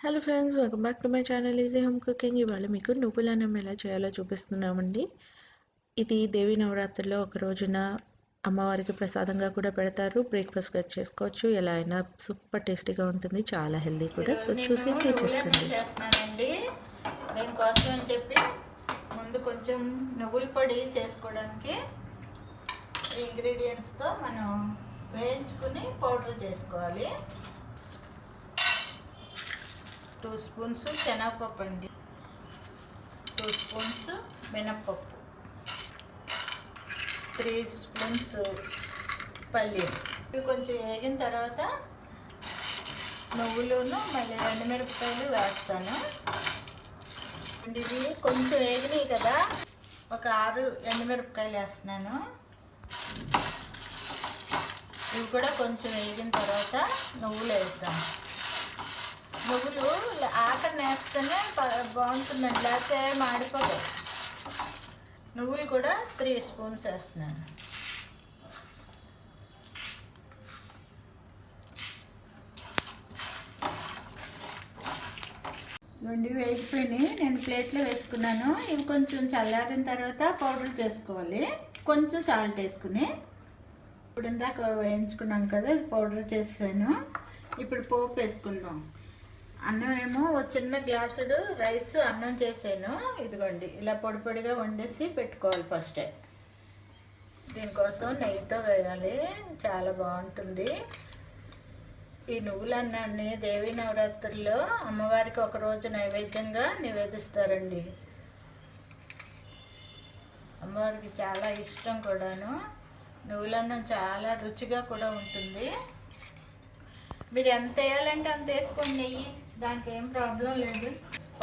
Hello friends, welcome back to my channel easy home cooking. ఇవాళ మీకు నువ్వుల అన్నం ఎలా చేయాలో చూపిస్తున్నామండి. ఇది దేవి నవరాత్రుల్లో ఒక రోజున అమ్మవారికి ప్రసాదంగా కూడా పెడతారు. బ్రేక్ఫాస్ట్గా చేసుకోవచ్చు. ఎలా అయినా సూపర్ టేస్టీగా ఉంటుంది, చాలా హెల్దీ కూడా. సో చూసి ట్రై చేసుకోండి. చేస్తున్నానండి. దీనికోసం అని చెప్పి ముందు కొంచెం నువ్వుల పొడి చేసుకోవడానికి ఇంగ్రీడియంట్స్తో మనం వేయించుకుని పౌడర్ చేసుకోవాలి. 2 స్పూన్స్ శనగపప్పు అండి, 2 స్పూన్స్ మినప్పప్పు, 3 స్పూన్స్ పల్లీలు. ఇవి కొంచెం వేగిన తర్వాత నువ్వులను మళ్ళీ ఎండుమిరపకాయలు వేస్తాను. ఇది కొంచెం వేగినాయి కదా, ఒక 6 ఎండుమిరపకాయలు వేస్తున్నాను. ఇవి కూడా కొంచెం వేగిన తర్వాత నువ్వులు వేస్తాను. నువ్వులు ఆఖరిని వేస్తేనే బాగుంటుందండి, లేకపోతే మాడిపోతాయి. నువ్వులు కూడా 3 స్పూన్స్ వేస్తున్నాను. ఇవన్నీ వేగిపోయినాయి, నేను ప్లేట్లో వేసుకున్నాను. ఇవి కొంచెం చల్లారిన తర్వాత పౌడర్ చేసుకోవాలి. కొంచెం సాల్ట్ వేసుకుని, ఇప్పుడు ఇందాక వేయించుకున్నాం కదా, ఇది పౌడర్ చేసాను. ఇప్పుడు పోపు వేసుకుందాం. అన్నం ఏమో చిన్న గ్లాసుడు రైస్ అన్నం చేసాను. ఇదిగోండి, ఇలా పొడి పొడిగా వండేసి పెట్టుకోవాలి ఫస్టే. దీనికోసం నెయ్యితో వేయాలి, చాలా బాగుంటుంది. ఈ నువ్వుల అన్నాన్ని దేవీ నవరాత్రుల్లో అమ్మవారికి ఒకరోజు నైవేద్యంగా నివేదిస్తారండి. అమ్మవారికి చాలా ఇష్టం కూడాను. నువ్వులన్నం చాలా రుచిగా కూడా ఉంటుంది. మీరు ఎంత వేయాలంటే అంత వేసుకోండి నెయ్యి, దానికి ఏం ప్రాబ్లం లేదు.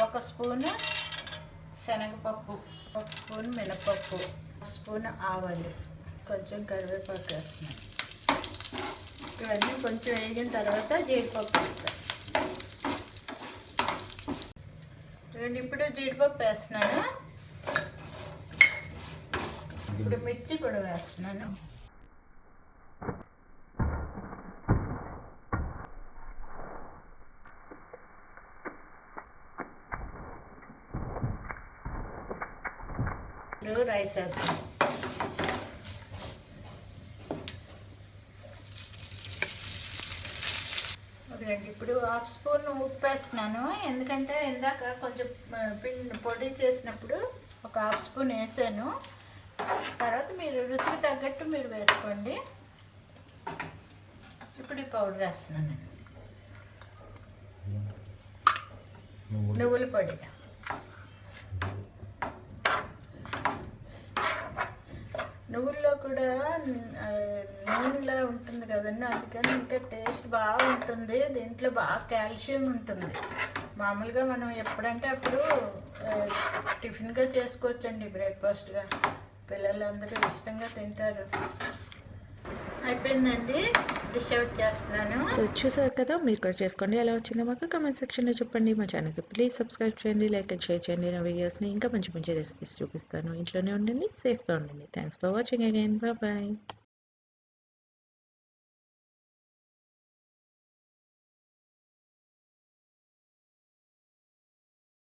1 స్పూను శనగపప్పు, 1 స్పూన్ మినపప్పు, 1 స్పూన్ ఆవాలు, కొంచెం కరివేపాకు వేస్తున్నాను. ఇవన్నీ కొంచెం వేగిన తర్వాత జీడిపప్పు వేస్తాను. ఇవన్నీ ఇప్పుడు జీడిపప్పు వేస్తున్నాను. ఇప్పుడు మిర్చి కూడా వేస్తున్నాను. రైస్ వేస్తాను. ఇప్పుడు 1/2 స్పూన్ ఉప్పు వేస్తున్నాను. ఎందుకంటే ఇందాక కొంచెం పొడి చేసినప్పుడు ఒక 1/2 స్పూన్ వేసాను. తర్వాత మీరు రుచికి తగ్గట్టు మీరు వేసుకోండి. ఇప్పుడు ఈ పౌడర్ వేస్తున్నాను. నువ్వుల పొడి, నువ్వుల్లో కూడా నూనెలా ఉంటుంది కదండి, అందుకని ఇంకా టేస్ట్ బాగుంటుంది. దీంట్లో బాగా కాల్షియం ఉంటుంది. మామూలుగా మనం ఎప్పుడంటే అప్పుడు టిఫిన్గా చేసుకోవచ్చండి, బ్రేక్ఫాస్ట్గా. పిల్లలందరూ ఇష్టంగా తింటారు. అయిపోయిందండి, డిష్ అవుట్ చేస్తున్నాను. సో చూసారు కదా, మీరు కూడా చేసుకోండి. ఎలా వచ్చిందో మాకు కామెంట్ సెక్షన్లో చెప్పండి. మా ఛానల్కి ప్లీజ్ సబ్స్క్రైబ్ చేయండి, లైక్ అండ్ షేర్ చేయండి. నా వీడియోస్ని ఇంకా మంచి మంచి రెసిపీస్ చూపిస్తాను. ఇంట్లోనే ఉండండి, సేఫ్గా ఉండండి. Thanks for watching again. Bye.